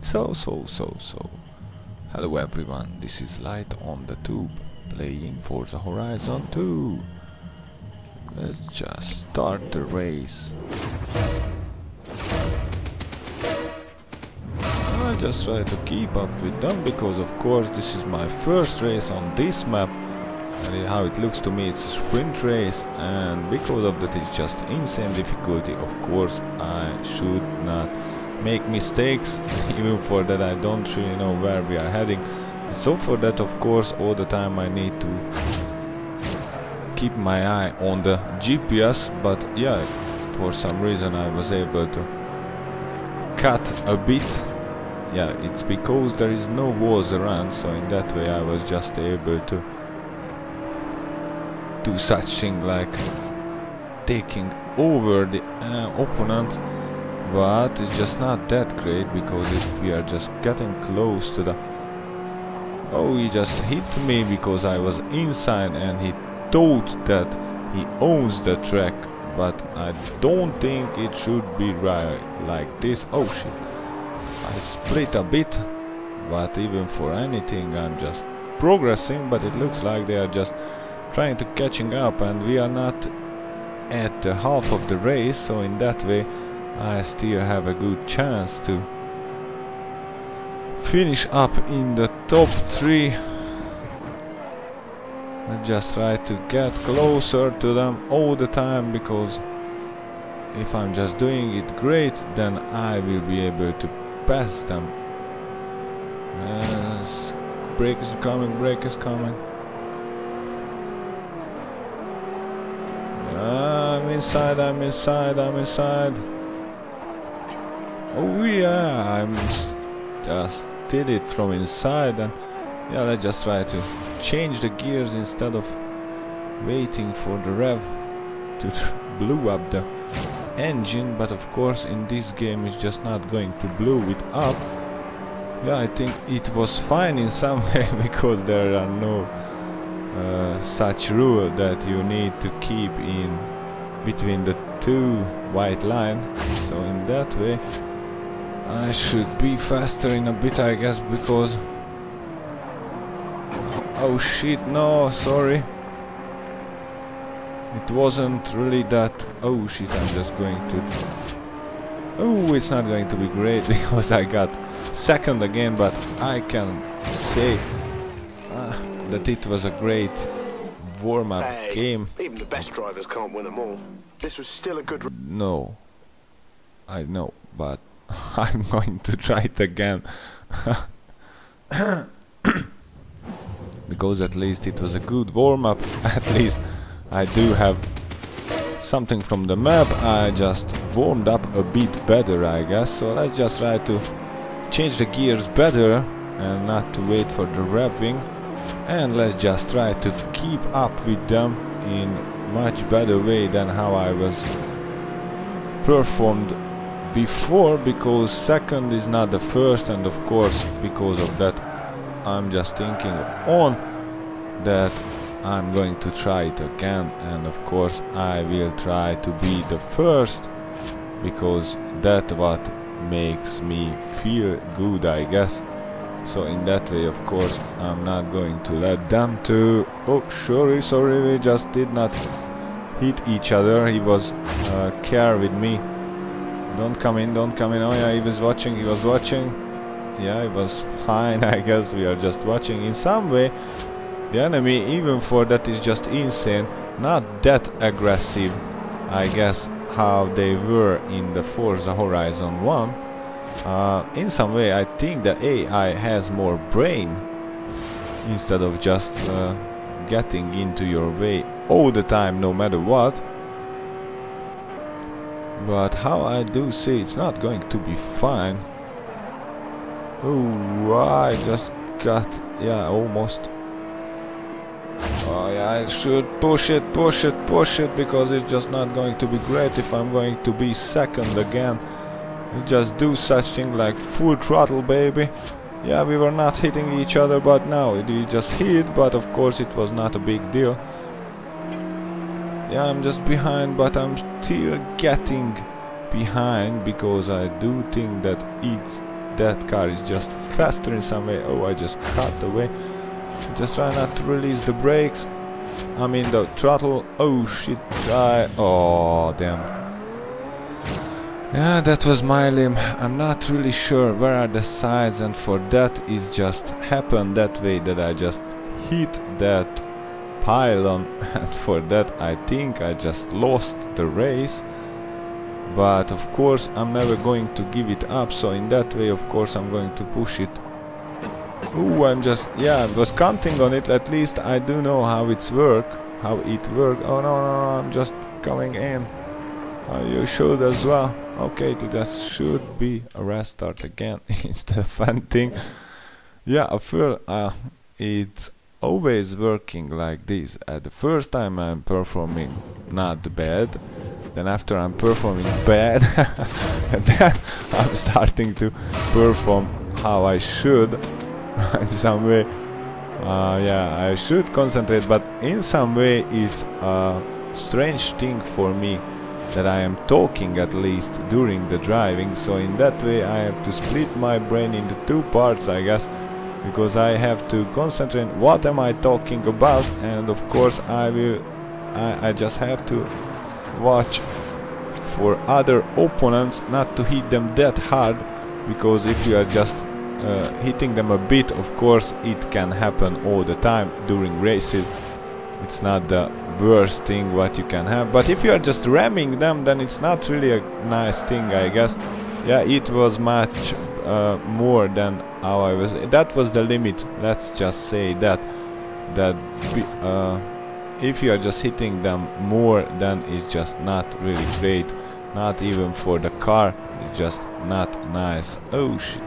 So. Hello everyone, this is Light on the Tube, playing Forza Horizon 2. Let's just start the race. I just try to keep up with them, because of course this is my first race on this map. And how it looks to me, it's a sprint race, and because of that it's just insane difficulty. Of course I should not make mistakes, even for that I don't really know where we are heading. So for that, of course, all the time I need to keep my eye on the GPS, but yeah, for some reason I was able to cut a bit. Yeah, it's because there is no walls around, so in that way I was just able to do such thing like taking over the opponent. But it's just not that great, because if we are just getting close to the... Oh, he just hit me because I was inside and he thought that he owns the track. But I don't think it should be right like this. Oh shit. I split a bit, but even for anything I'm just progressing, but it looks like they are just trying to catching up, and we are not at the half of the race, so in that way I still have a good chance to finish up in the top 3. I just try to get closer to them all the time, because if I'm just doing it great, then I will be able to pass them. Yes, brake is coming, brake is coming. I'm inside, I'm inside, I'm inside. Oh yeah, I'm just did it from inside, and yeah, let's just try to change the gears instead of waiting for the rev to blow up the engine. But of course in this game it's just not going to blow it up. Yeah, I think it was fine in some way, because there are no such rule that you need to keep in between the two white lines, so in that way I should be faster in a bit, I guess, because... Oh shit, no, sorry. It wasn't really that... Oh shit, I'm just going to... Oh, it's not going to be great, because I got second again, but I can say that it was a great warm-up game. Even the best drivers can't win them all. This was still a good... No, I know, but I'm going to try it again. Because at least it was a good warm-up. At least I do have something from the map. I just warmed up a bit better, I guess. So let's just try to change the gears better and not to wait for the revving. And let's just try to keep up with them in much better way than how I was performed before, because second is not the first, and of course because of that I'm just thinking on that I'm going to try it again, and of course I will try to be the first, because that's what makes me feel good, I guess. So in that way, of course, I'm not going to let them to... Oh, sorry, we just did not hit each other. He was care with me. Don't come in, don't come in. Oh yeah, he was watching. Yeah, it was fine, I guess. We are just watching. In some way, the enemy, even for that, is just insane. Not that aggressive, I guess, how they were in the Forza Horizon 1. In some way I think the AI has more brain, instead of just getting into your way all the time, no matter what. But how I do see, it's not going to be fine. Oh, I just got... yeah, almost. Oh yeah, I should push it, because it's just not going to be great if I'm going to be second again. Just do such thing like full throttle, baby. Yeah, we were not hitting each other, but now we just hit, but of course it was not a big deal. Yeah, I'm just behind, but I'm still getting behind, because I do think that it's that car is just faster in some way. Oh, I just cut away. Just try not to release the brakes. I mean the throttle. Oh shit, oh damn. Yeah, that was my limb. I'm not really sure where are the sides, and for that it just happened that way, that I just hit that pylon, and for that I think I just lost the race. But of course I'm never going to give it up, so in that way of course I'm going to push it. Ooh, I was counting on it. At least I do know how it works. Oh no, I'm just coming in. You should as well. Okay, that should be a restart again. It's the fun thing. Yeah, I feel it's always working like this. At the first time I'm performing not bad, then after I'm performing bad, and then I'm starting to perform how I should. In some way, yeah, I should concentrate, but in some way it's a strange thing for me that I am talking at least during the driving, so in that way I have to split my brain into two parts, I guess, because I have to concentrate what am I talking about, and of course I just have to watch for other opponents not to hit them that hard, because if you are just hitting them a bit, of course it can happen all the time during races. It's not the worst thing what you can have, but if you are just ramming them, then it's not really a nice thing, I guess. Yeah, it was much more than how I was. That was the limit, let's just say that if you are just hitting them more, then it's just not really great, not even for the car. It's just not nice. Oh shit,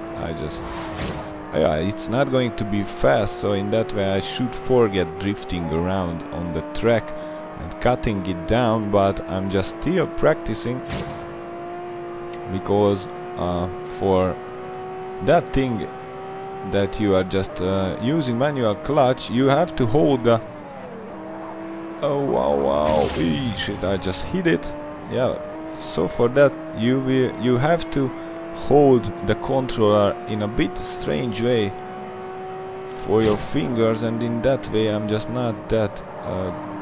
yeah, it's not going to be fast, so in that way I should forget drifting around on the track and cutting it down, but I'm just still practicing, because for that thing that you are just using manual clutch, you have to hold the... Oh wow, shit, I just hit it. Yeah, so for that you have to hold the controller in a bit strange way for your fingers, and in that way I'm just not that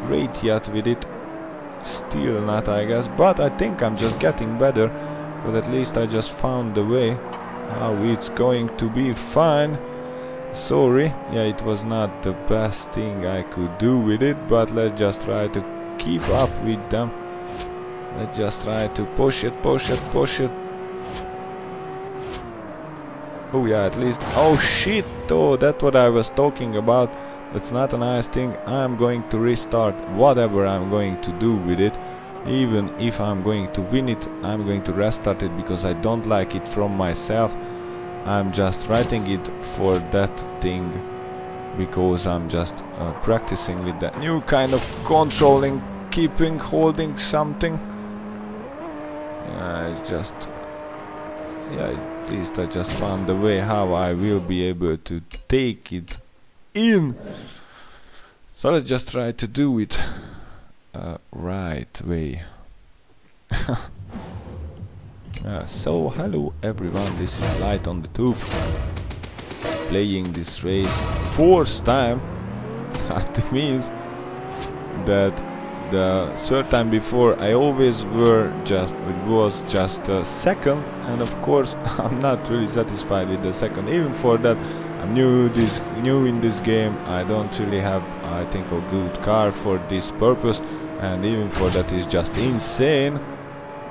great yet with it. Still not, I guess, but I think I'm just getting better, but at least I just found the way how it's going to be fine. Sorry, yeah, it was not the best thing I could do with it, but let's just try to keep up with them. Let's just try to push it. Oh yeah, at least... Oh shit, oh, that's what I was talking about. That's not a nice thing. I'm going to restart whatever I'm going to do with it. Even if I'm going to win it, I'm going to restart it, because I don't like it from myself. I'm just writing it for that thing, because I'm just practicing with that new kind of controlling, holding something. It's just... Yeah, at least I just found the way how I will be able to take it in. So let's just try to do it right way. So hello everyone, this is Light on the Tube, playing this race fourth time. That means that the third time before I always was just second, and of course I'm not really satisfied with the second. Even for that, I'm new in this game. I don't really have, I think, a good car for this purpose, and even for that is just insane.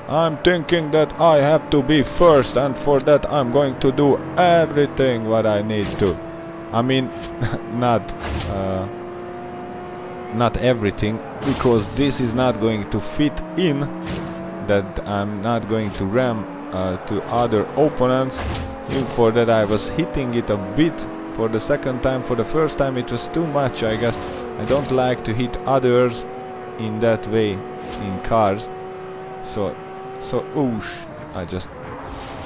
I'm thinking that I have to be first, and for that I'm going to do everything what I need to. I mean, not everything, because this is not going to fit in, that I'm not going to ram to other opponents. Even for that I was hitting it a bit for the second time. For the first time it was too much, I guess. I don't like to hit others in that way in cars. So I just...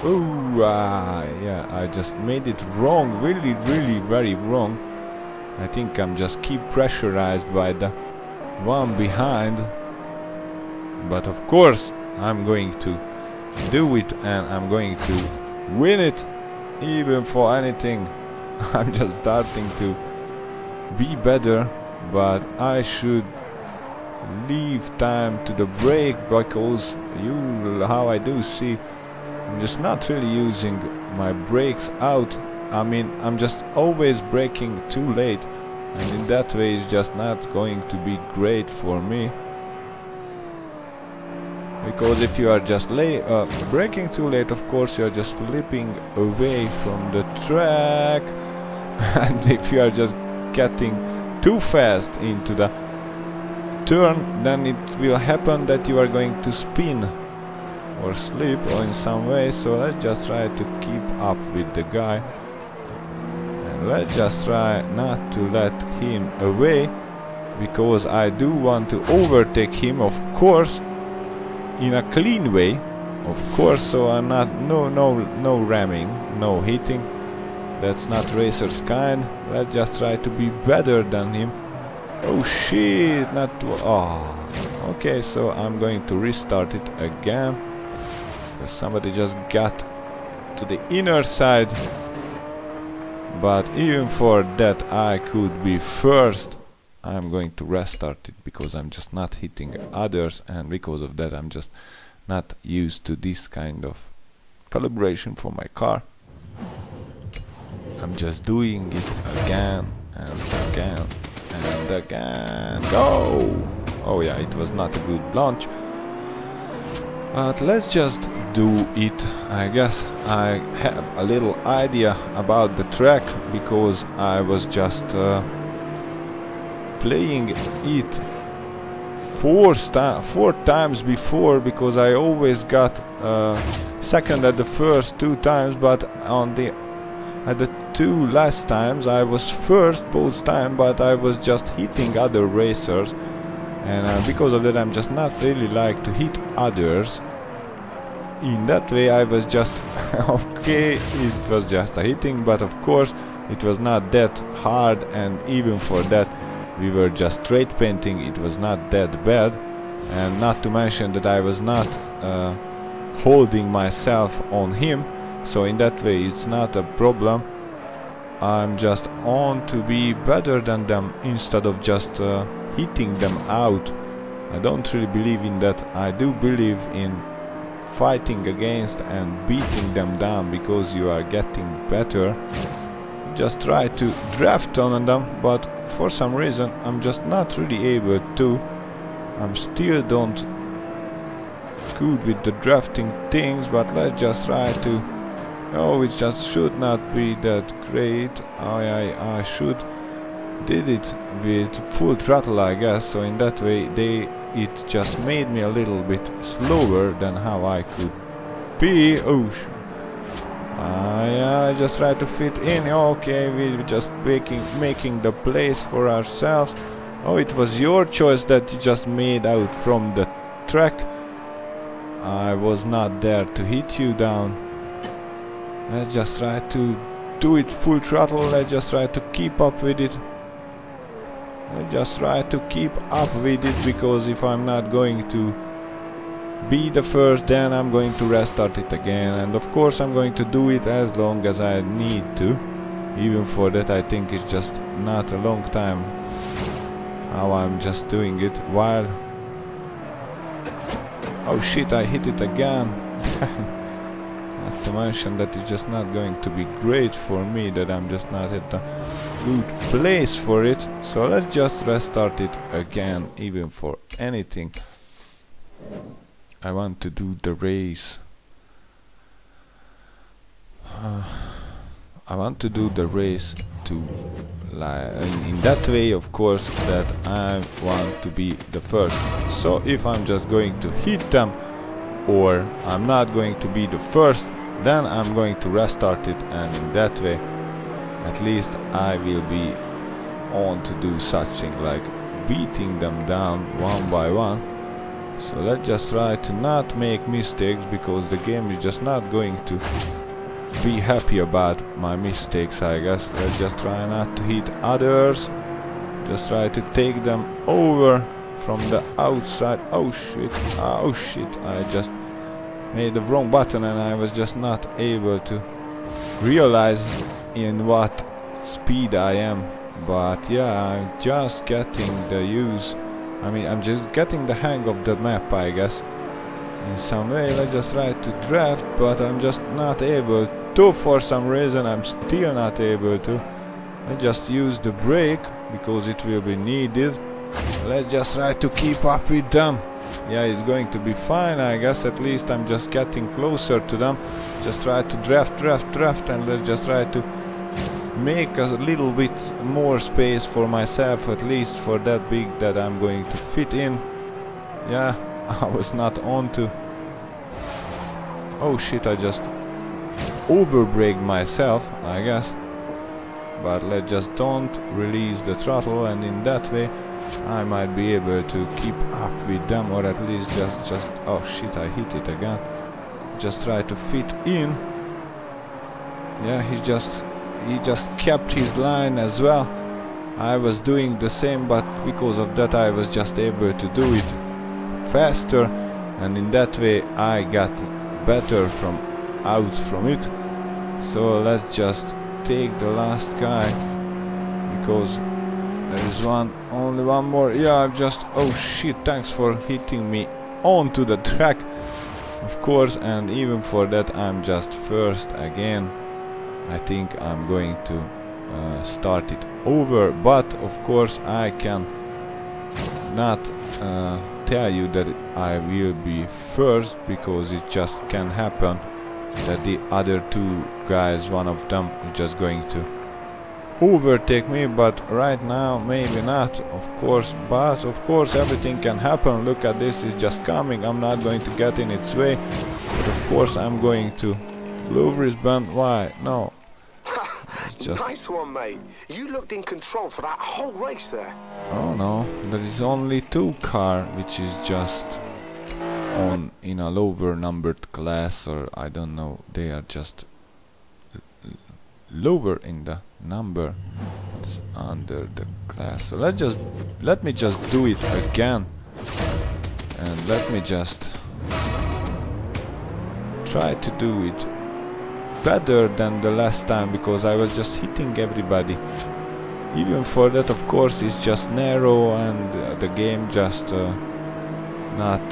yeah, I just made it wrong, really very wrong. I think I'm just keep pressurized by the one behind, but of course I'm going to do it, and I'm going to win it. even for anything. I'm just starting to be better, but I should leave time to the brake, because how I do see, I'm just not really using my brakes out. I mean, I'm just always braking too late, and in that way it's just not going to be great for me. Because if you are just braking too late, of course you are just slipping away from the track. And if you are just getting too fast into the turn, then it will happen that you are going to spin or slip or in some way. So let's just try to keep up with the guy, and let's just try not to let him away, because I do want to overtake him, of course, in a clean way, of course. So I'm not no ramming, no hitting. That's not racer's kind. Let's just try to be better than him. Oh shit, not to, oh. Okay, so I'm going to restart it again, because somebody just got to the inner side. But even for that I could be first. I'm going to restart it because I'm just not hitting others, and because of that I'm just not used to this kind of calibration for my car. I'm just doing it again and again and again. Go! Oh yeah, it was not a good launch. But let's just do it. I guess I have a little idea about the track, because I was just playing it four times before, because I always got second at the first 2 times, but at the 2 last times I was first both times, but I was just hitting other racers, and because of that I'm just not really like to hit others. In that way I was just okay, it was just a hitting, but of course it was not that hard, and even for that we were just straight painting, it was not that bad. And not to mention that I was not holding myself on him, so in that way it's not a problem. I'm just on to be better than them instead of just hitting them out. I don't really believe in that. I do believe in fighting against and beating them down, because you are getting better. Just try to draft on them, but for some reason I'm just not really able to. I'm still don't good with the drafting things, but let's just try to. Oh, it just should not be that great. I should did it with full throttle, I guess, so in that way it just made me a little bit slower than how I could be. Oh, I just try to fit in. Okay, we're just making the place for ourselves. Oh, it was your choice that you just made out from the track. I was not there to hit you down. Let's just try to do it full throttle. Let's just try to keep up with it. Let's just try to keep up with it, because if I'm not going to be the first, then I'm going to restart it again, and of course I'm going to do it as long as I need to. Even for that I think it's just not a long time how I'm just doing it while... Oh shit, I hit it again. Not to mention that it's just not going to be great for me, that I'm just not at the good place for it. So let's just restart it again, even for anything. I want to do the race. I want to do the race to in that way, of course, that I want to be the first. So if I'm just going to hit them, or I'm not going to be the first, then I'm going to restart it, and in that way at least I will be on to do such thing like beating them down one by one. So let's just try to not make mistakes, because the game is just not going to be happy about my mistakes, I guess. Let's just try not to hit others. Just try to take them over from the outside. Oh shit, I just made the wrong button and I was just not able to realize in what speed I am. But yeah, I'm just getting the use. I mean, I'm just getting the hang of the map, I guess. In some way, I just try to draft, but I'm just not able to. For some reason, I'm still not able to. I just use the brake because it will be needed. Let's just try to keep up with them. Yeah, it's going to be fine, I guess. At least I'm just getting closer to them. Just try to draft, and let's just try to make a little bit more space for myself, at least for that big that I'm going to fit in. Yeah, I was not on to. Oh shit, I just overbraked myself, I guess. But let's just don't release the throttle, and in that way I might be able to keep up with them, or at least just oh shit, I hit it again. Just try to fit in. Yeah, he just kept his line as well. I was doing the same, but because of that I was just able to do it faster, and in that way I got better out from it. So let's just take the last guy, because there is only one more. Yeah, I've just, oh shit, thanks for hitting me onto the track, of course, and even for that I'm just first again. I think I'm going to start it over, but of course I can not tell you that I will be first, because it just can happen that the other two guys, one of them is just going to overtake me, but right now maybe not, of course. But of course everything can happen. Look at this, it's just coming. I'm not going to get in its way, but of course I'm going to blue wristband. Why? No. Just nice one, mate. You looked in control for that whole race there. Oh no, there is only two car which is just on in a lower numbered class, or I don't know, they are just lower in the number. It's under the class. So let me just do it again, and let me just try to do it better than the last time, because I was just hitting everybody. Even for that, of course, it's just narrow, and the game just not.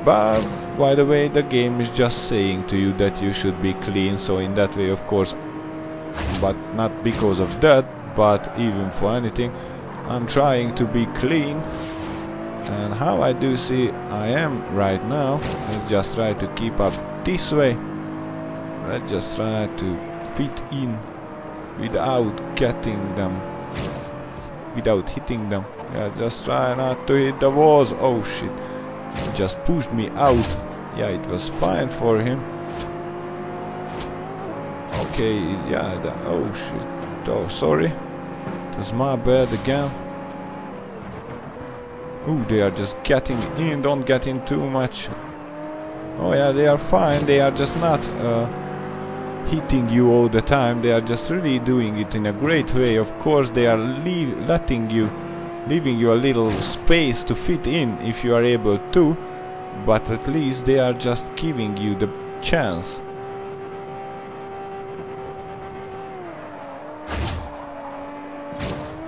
But by the way, the game is just saying to you that you should be clean. So in that way, of course, but not because of that, but even for anything, I'm trying to be clean. And how I do see I am right now, I just try to keep up this way. I just try to fit in without getting them, without hitting them. Yeah, just try not to hit the walls. Oh shit, he just pushed me out. Yeah, it was fine for him. Okay, yeah, oh shit, oh sorry, it was my bad again. Ooh, they are just getting in, don't get in too much. Oh yeah, they are fine, they are just not hitting you all the time, they are just really doing it in a great way. Of course they are leaving you a little space to fit in if you are able to, but at least they are just giving you the chance.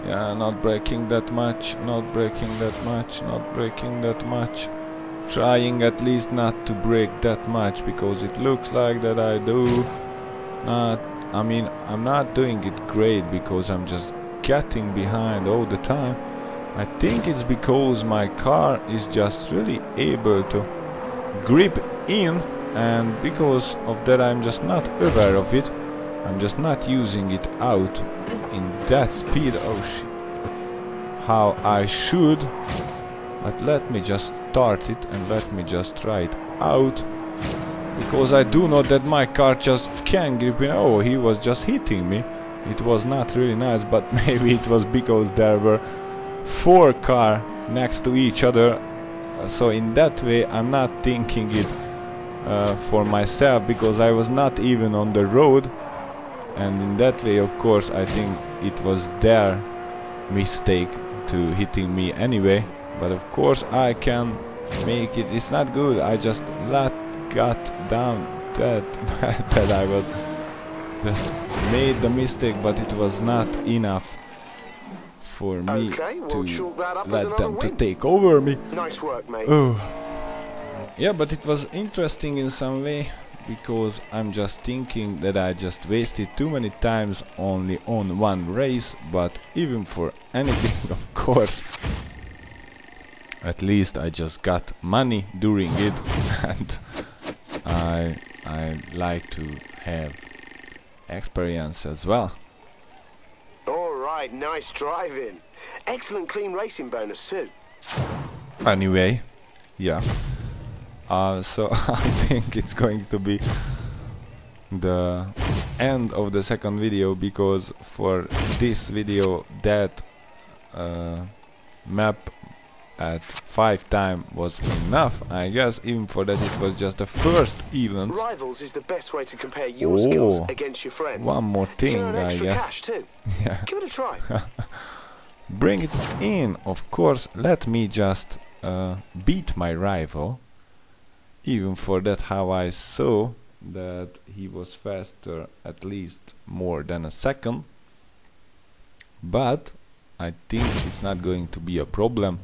Yeah, not breaking that much, not breaking that much, not breaking that much. Trying at least not to break that much, because it looks like that I do. I mean, I'm not doing it great because I'm just getting behind all the time. I think it's because my car is just really able to grip in, and because of that I'm just not aware of it. I'm just not using it out in that speed. Oh shit. How I should. But let me just start it and let me just try it out. Because I do know that my car just can grip in. Oh, he was just hitting me. It was not really nice, but maybe it was because there were 4 cars next to each other. So in that way I'm not thinking it for myself, because I was not even on the road. And in that way, of course, I think it was their mistake to hitting me anyway. But of course I can make it. It's not good. I just got down that bad that I was just made the mistake, but it was not enough for me to chalk that up as let another them to win. take over me. Nice work, mate. Oh. Yeah, but it was interesting in some way, because I'm just thinking that I just wasted too many times only on one race, but even for anything, of course, at least I just got money during it, and I like to have experience as well. Alright, nice driving. Excellent clean racing bonus too. Anyway, yeah. So I think it's going to be the end of the second video, because for this video that map at 5 times was enough, I guess. Even for that it was just the first event. Rivals is the best way to compare your skills against your friends. One more thing, you can earn extra I guess. cash too. Yeah. Give it a try. Bring it in, of course. Let me just beat my rival. Even for that, how I saw that he was faster at least more than a second. But I think it's not going to be a problem.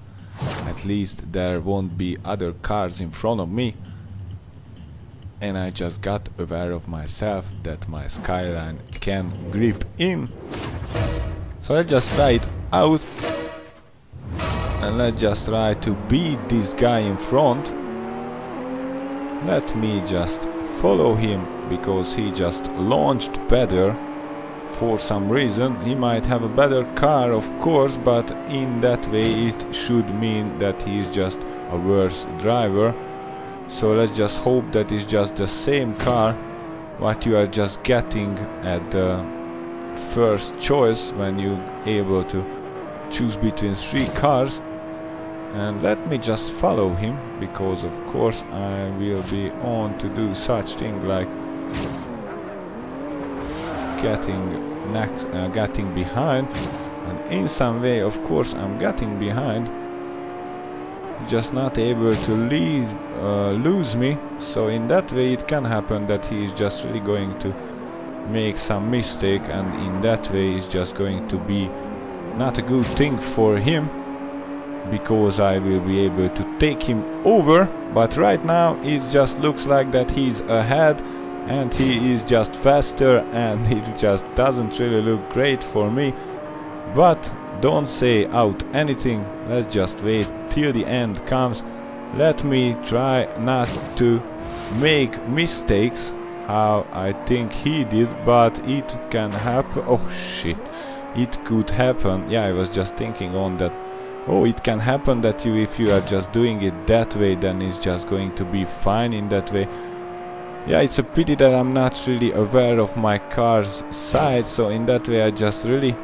At least there won't be other cars in front of me. And I just got aware of myself that my skyline can grip in. So let's just try it out. And let's just try to beat this guy in front. Let me just follow him, because he just launched better for some reason. He might have a better car, of course, but in that way it should mean that he is just a worse driver. So let's just hope that it's just the same car what you are just getting at the first choice when you're able to choose between 3 cars. And let me just follow him, because of course I will be on to do such thing like getting behind, and in some way of course I'm getting behind, just not able to lose me. So in that way it can happen that he is just really going to make some mistake, and in that way it's just going to be not a good thing for him, because I will be able to take him over. But right now it just looks like that he's ahead and he is just faster, and it just doesn't really look great for me. But don't say out anything, let's just wait till the end comes. Let me try not to make mistakes how I think he did, but it can happen. Oh shit, it could happen. Yeah, I was just thinking on that. Oh, it can happen that if you are just doing it that way, then it's just going to be fine in that way. Yeah, it's a pity that I'm not really aware of my car's side, so in that way I just really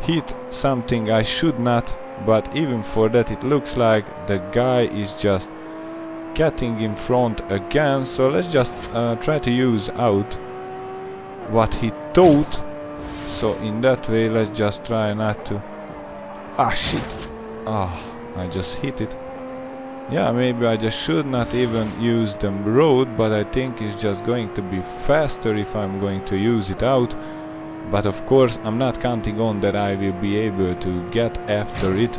hit something I should not. But even for that it looks like the guy is just getting in front again, so let's just try to use out what he thought. So in that way let's just try not to... Ah shit! Ah, I just hit it. Yeah, maybe I just should not even use the road, but I think it's just going to be faster if I'm going to use it out. But of course I'm not counting on that I will be able to get after it.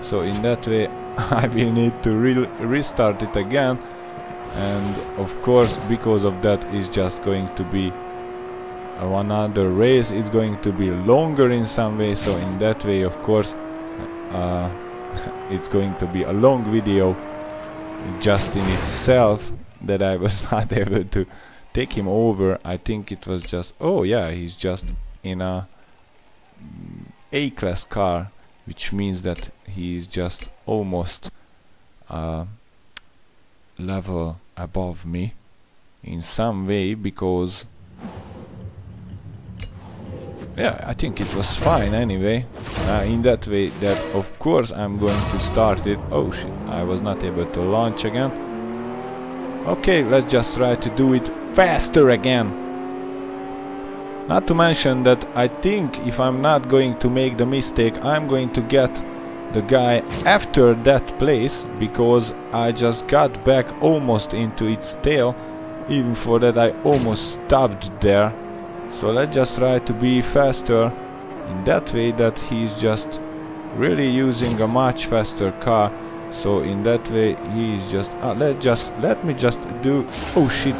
So in that way I will need to restart it again. And of course because of that it's just going to be one other race. It's going to be longer in some way, so in that way of course it's going to be a long video just in itself, that I was not able to take him over. I think it was just... oh yeah, he's just in a A-class car, which means that he is just almost level above me in some way, because yeah, I think it was fine anyway. In that way that of course I'm going to start it. Oh shit, I was not able to launch again. Okay, let's just try to do it faster again. Not to mention that I think if I'm not going to make the mistake, I'm going to get the guy after that place, because I just got back almost into its tail. Even for that I almost stopped there. So let's just try to be faster in that way, that he's just really using a much faster car. So in that way he's just let me just do, oh shit,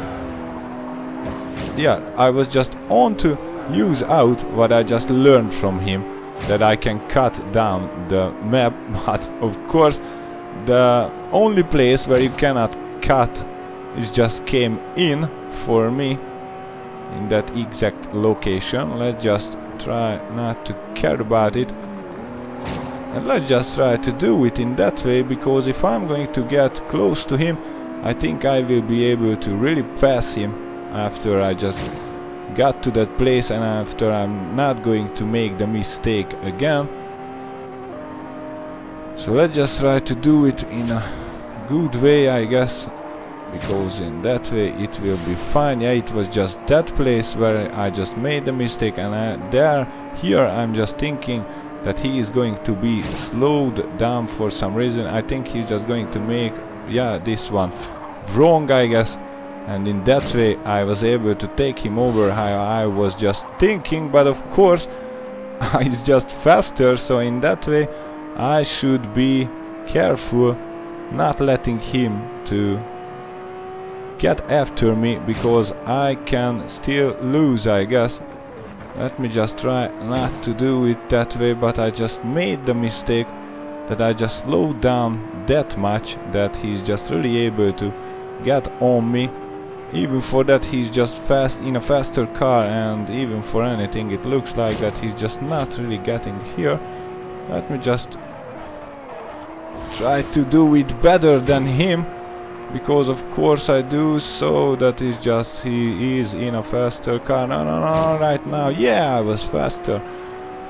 yeah, I was just on to use out what I just learned from him, that I can cut down the map. But of course the only place where you cannot cut is just came in for me in that exact location. Let's just try not to care about it, and let's just try to do it in that way, because if I'm going to get close to him, I think I will be able to really pass him after I just got to that place, and after I'm not going to make the mistake again. So let's just try to do it in a good way, I guess, because in that way it will be fine. Yeah, it was just that place where I just made the mistake, and here I'm just thinking that he is going to be slowed down for some reason. I think he's just going to make, yeah, this one wrong, I guess, and in that way I was able to take him over how I was just thinking. But of course he's just faster, so in that way I should be careful not letting him to get after me, because I can still lose, I guess. Let me just try not to do it that way, but I just made the mistake that I just slowed down that much that he's just really able to get on me. Even for that he's just fast in a faster car, and even for anything it looks like that he's just not really getting here. Let me just try to do it better than him, because of course I do, so that is just he is in a faster car. No, right now, yeah, I was faster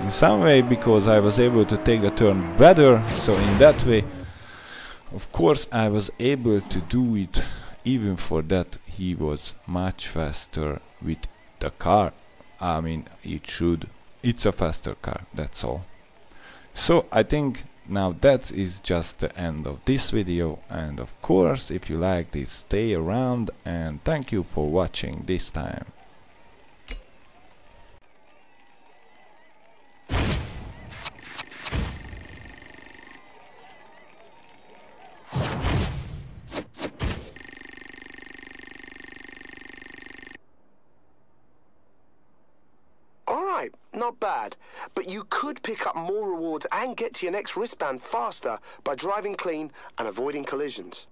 in some way because I was able to take the turn better. So in that way, of course, I was able to do it. Even for that, he was much faster with the car. I mean, it's a faster car, that's all. So I think now that is just the end of this video, and of course if you like this, stay around, and thank you for watching this time. Not bad, but you could pick up more rewards and get to your next wristband faster by driving clean and avoiding collisions.